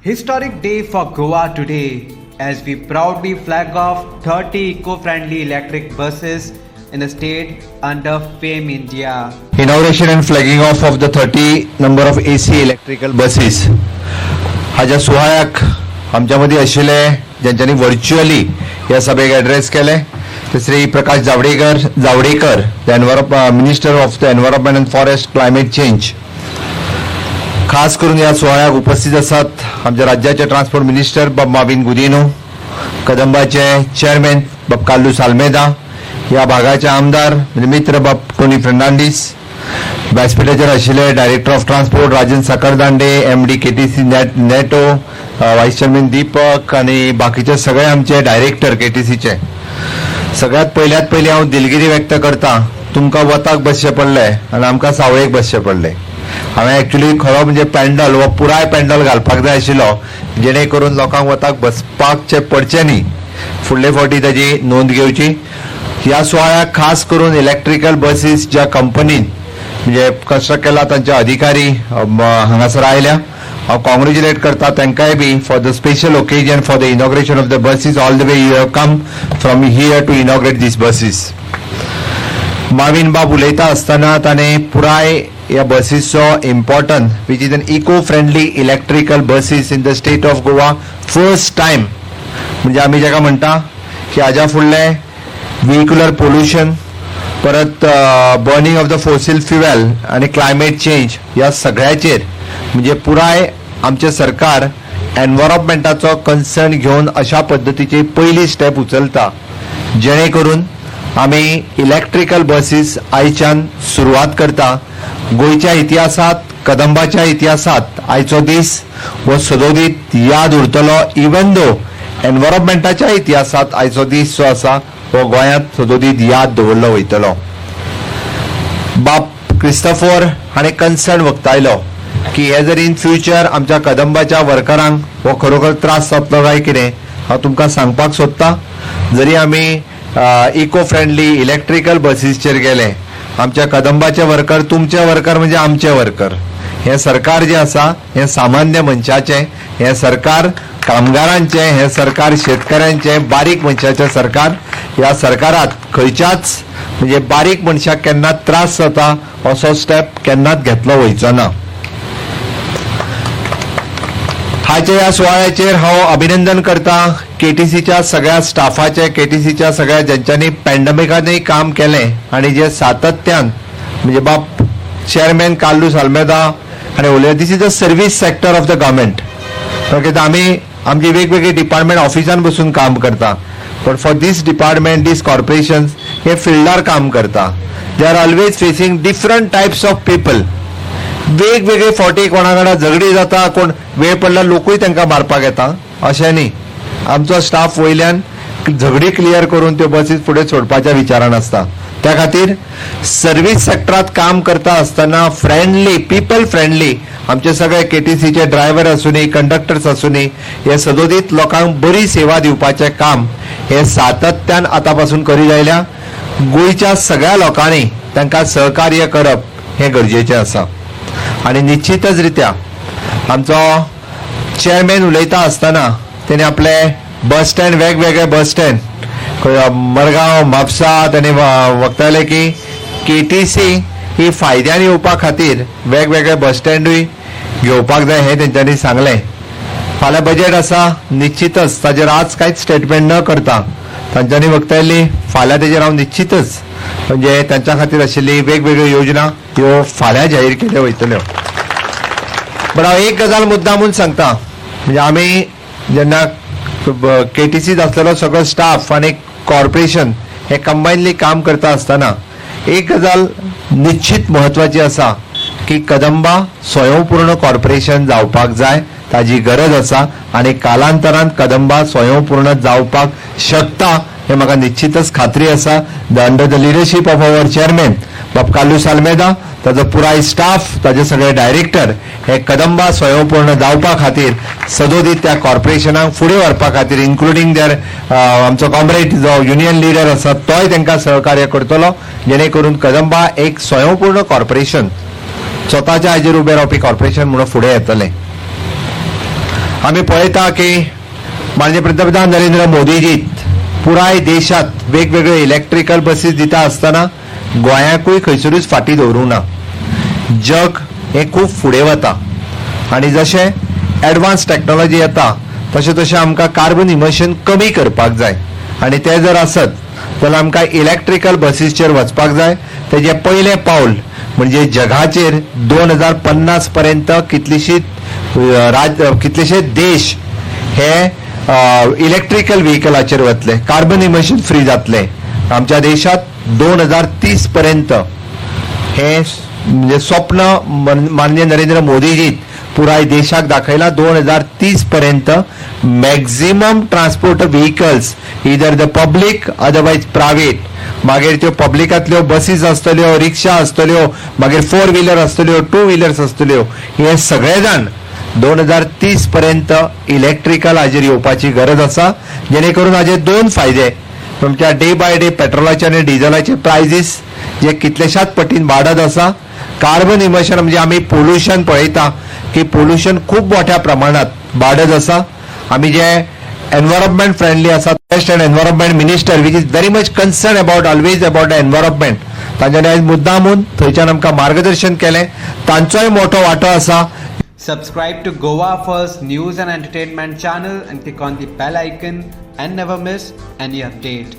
Historic day for Goa today as we proudly flag off 30 eco-friendly electric buses in the state under FAME India. Inauguration and flagging off of the 30 number of AC electrical buses. हाच्या सुवाळ्याक आमच्यामध्ये आशिल्ले ज्यांच्यानी virtually ह्या सभेक address केले ते Shri Prakash Javadekar the minister of the environment and forest climate change. खास करून या सुवाळ्याक उपस्थित असतात आमच्या राज्याचे ट्रान्सपोर्ट मिनिस्टर बाब माविन गुदिनो, कदंबाचे चेअरमॅन बाब कार्लोस आल्मेदा, या भागाचे आमदार मित्र बाब टोनी फर्नांडीस, व्यासपीठाचेर आशिल्ले director of transport Rajan Sakardande, MD KTC Neto, vice chairman Deepak आणि बाकीचे सगळे आमचे डायरेक्टर KTCचे. सगळ्यात पयली हांव दिलगिरी व्यक्त करता, तुमकां वताक बसचें पडलें आनी आमकां सावळेक बसचें पडलें. हांवें एक्चुअली खरो म्हणजे पॅन्डल वा पुराय पॅन्डल घालपाक जाय आशिल्लो जेणे करून लोकांक वताक बसपाकचे पडचें न्ही. फुडले फावटी ताजी नोंद घेवची. ह्या सुवाळ्याक खास करून इलेक्ट्रिकल बसीस ज्या कंपनीन म्हणजे कन्स्ट्रक्ट केला तांचे अधिकारी हांगासर आयल्या. हांव कॉंग्रॅच्युलेट करता तांकांय be for the special occasion for the inauguration of the buses. All the way you have come from here to inaugurate these buses. Mauvin बाब उलयता आसतना ताणें पुराय ह्या बसीसचो important which is an eco friendly electrical buses in the state of Goa first time म्हणजे आमी जाका म्हणटा की हाज्या फुडले व्हेहिक्युलर पोल्युशन, परत burning of the fossil fuel आणि क्लायमेट चेंज ह्या सगळ्याचेर म्हणजे पुराय आमचे सरकार एनवायरमेंटाचो कन्सर्न घेवन अशा पद्दतीची पयली स्टेप उचलता जेणे करून आमी इलेक्ट्रिकल बसीस आयच्यान सुरवात करता. गोंयच्या इतिहासात, कदंबाच्या इतिहासात आयचो दीस हो सदोदीत याद उरतलो. इवन दो एनवायरमेंटाच्या इतिहासात आयचो दीस जो आसा हो गोंयांत सदोदीत याद दवरलो वयतलो. बाब क्रिस्टोफर हाणें कन्सर्न वक्तायलो की हे जर इन फ्युचर आमच्या कदंबाच्या वर्करांक हो खरोखर त्रास जातलो काय कितें हांव तुमकां सांगपाक सोदतां. जरी आमी इको फ्रेंडली इलेक्ट्रिकल बसीसचेर गेले, आमच्या कदंबाचे वर्कर तुमचे वर्कर म्हणजे आमचे वर्कर. हे सरकार जे आसा हे सामान्य मनशाचें, हे सरकार कामगारांचे, हे सरकार शेतकऱ्यांचे, बारीक मनशाचें सरकार. ह्या सरकारात खंयच्याच म्हणजे बारीक मनशाक केन्ना त्रास जाता असो स्टेप केन्नाच घेतलो वयचो ना. हाचे ह्या सुवाळ्याचेर हांव अभिनंदन करता KTCच्या सगळ्या स्टाफाचे, KTCच्या सगळ्या ज्यांच्यांनी पॅन्डेमिकांतूय काम केलें आणि जे सातत्यान म्हणजे बाब चेअरमॅन कार्लोस आल्मेदा हाणें उलयलें this is a service sector of the government. कित्याक आमी आमची वेगवेगळी डिपार्टमेंट ऑफिसान बसून काम करता, but for this department this corporations हे फिल्डार काम करता. They are always facing different types of people. वेगवेगळे फावटी कोणाकडेन झगडी जाता, कोण वेळ पडला लोकूय तांकां मारपाक येता अशें न्ही. आमचो स्टाफ वयल्यान झगडी क्लियर करून त्यो बसीस फुडें सोडपाच्या विचारान आसता. त्या खातीर सर्वीस सेक्टरात काम करता आसतना फ्रेंडली, पीपल फ्रेंडली आमचे सगळे KTCचे ड्रायव्हर आसूनी, कंडक्टर्स आसूनी हे सदोदीत लोकांक बरी सेवा दिवपाचें काम हे सातत्यान आतां पासून करीत आयल्या. गोंयच्या सगळ्या लोकांनी तांकां सहकार्य करप हें गरजेचें आसा. आणि निश्चितच रित्या आमचो चेअरमॅन उलयता आसतना तेणे आपले बस स्टँड, वेगवेगळे बस स्टँड मडगांव, म्हापसा ताणें वक्तायलें की KTC ही फायद्यान येवपा खातीर वेगवेगळे बस स्टँडूय घेवपाक जाय हें तेंच्यांनी सांगलें. फाल्यां बजेट आसा, निश्चितच ताजेर आज कांयच स्टेटमेंट न करता तांच्यांनी वक्तायली फाल्यां तेजेर हांव निश्चितच म्हणजे त्यांच्या खातीर आशिल्ली वेगवेगळ्यो योजना ह्यो फाल्यां जाहीर केल्यो वयतल्यो. बट हांव एक गजाल मुद्दामून सांगता म्हणजे आमी जेन्ना KTCत आसलेलो सगळो स्टाफ आनी कॉर्पोरेशन हे कंबायनली काम करता आसतना एक गजाल निश्चित म्हत्वाची आसा की कदंबा स्वयंपूर्ण कॉर्पोरेशन जावपाक जाय, ताजी गरज आसा आणि कालांतरान कदंबा स्वयंपूर्ण जावपाक शकता हे म्हाका निश्चितच खात्री आसा. Under the leadership of our chairman बाब कार्लोस आल्मेदा, ताजो पुराय स्टाफ, ताजे सगळे डायरेक्टर हे कदंबा स्वयंपूर्ण जावपा खातीर सदोदीत त्या कॉर्पोरेशनाक फुडें व्हरपा खातीर इन्क्लुडींग देर आमचो कॉम्रेड जो युनियन लिडर आसा तोय तांकां सहकार्य करतलो जेणे करून कदंबा एक स्वयंपूर्ण कॉर्पोरेशन स्वताच्या हाजेर उबें रावपी कॉर्पोरेशन म्हणून फुडें येतलें. आम्ही पळयता की माननीय पंतप्रधान नरेंद्र मोदीजी पुराय देशात वेगवेगळे इलेक्ट्रिकल बसीस दिता आसतना गोंयाकूय खंयसरूच फाटी दवरूंक ना. जग हे खूब फुडें वता आनी जशें एडवान्स टॅक्नोलॉजी येता तशें तशें आमकां कार्बन इमिशन कमी करपाक जाय आनी ते जर आसत जाल्यार आमकां इलेक्ट्रिकल बसीसचेर वचपाक जाय. तेजें पयलें पावल म्हणजे जगाचेर 2050 पर्यंत कितलेशे देश हे इलेक्ट्रिकल व्हेकलाचेर वतले, कार्बन इमिशन फ्री जातले. आमच्या देशात 2030 पर्यंत हे म्हणजे स्वप्न माननीय नरेंद्र मोदीजी पुराय देशाक दाखयला. 2030 पर्यंत maximum transport vehicles either the public otherwise private, मागीर त्यो पब्लिकांतल्यो बसीस आसतल्यो, रिक्षा आसतल्यो, मागीर 4 व्हिलर आसतल्यो, 2 व्हिलर्स आसतल्यो, हे सगळे जाण 2030 पर्यंत इलेक्ट्रिकल हाजेर येवपाची गरज आसा. जेणे करून हाजे 2 फायदे. तुमच्या डे बाय डे पेट्रोलाचे आनी डिझलाचे प्रायजीस जे कितलेशाच पटीन वाडत आसा. कार्बन इमिशन म्हणजे आमी पोल्युशन पळयता की पोल्युशन खूब मोठ्या प्रमाणात वाडत आसा. आमी जे एनवायरमेंट फ्रेंडली आसा, forest end environment minister which is very much concern about always about the environment, तांच्यानी आयज मुद्दामून थंयच्यान आमकां मार्गदर्शन केलें. तांचोय मोठो वांटो आसा. Subscribe to Goa First News and Entertainment channel and click on the bell icon and never miss any update.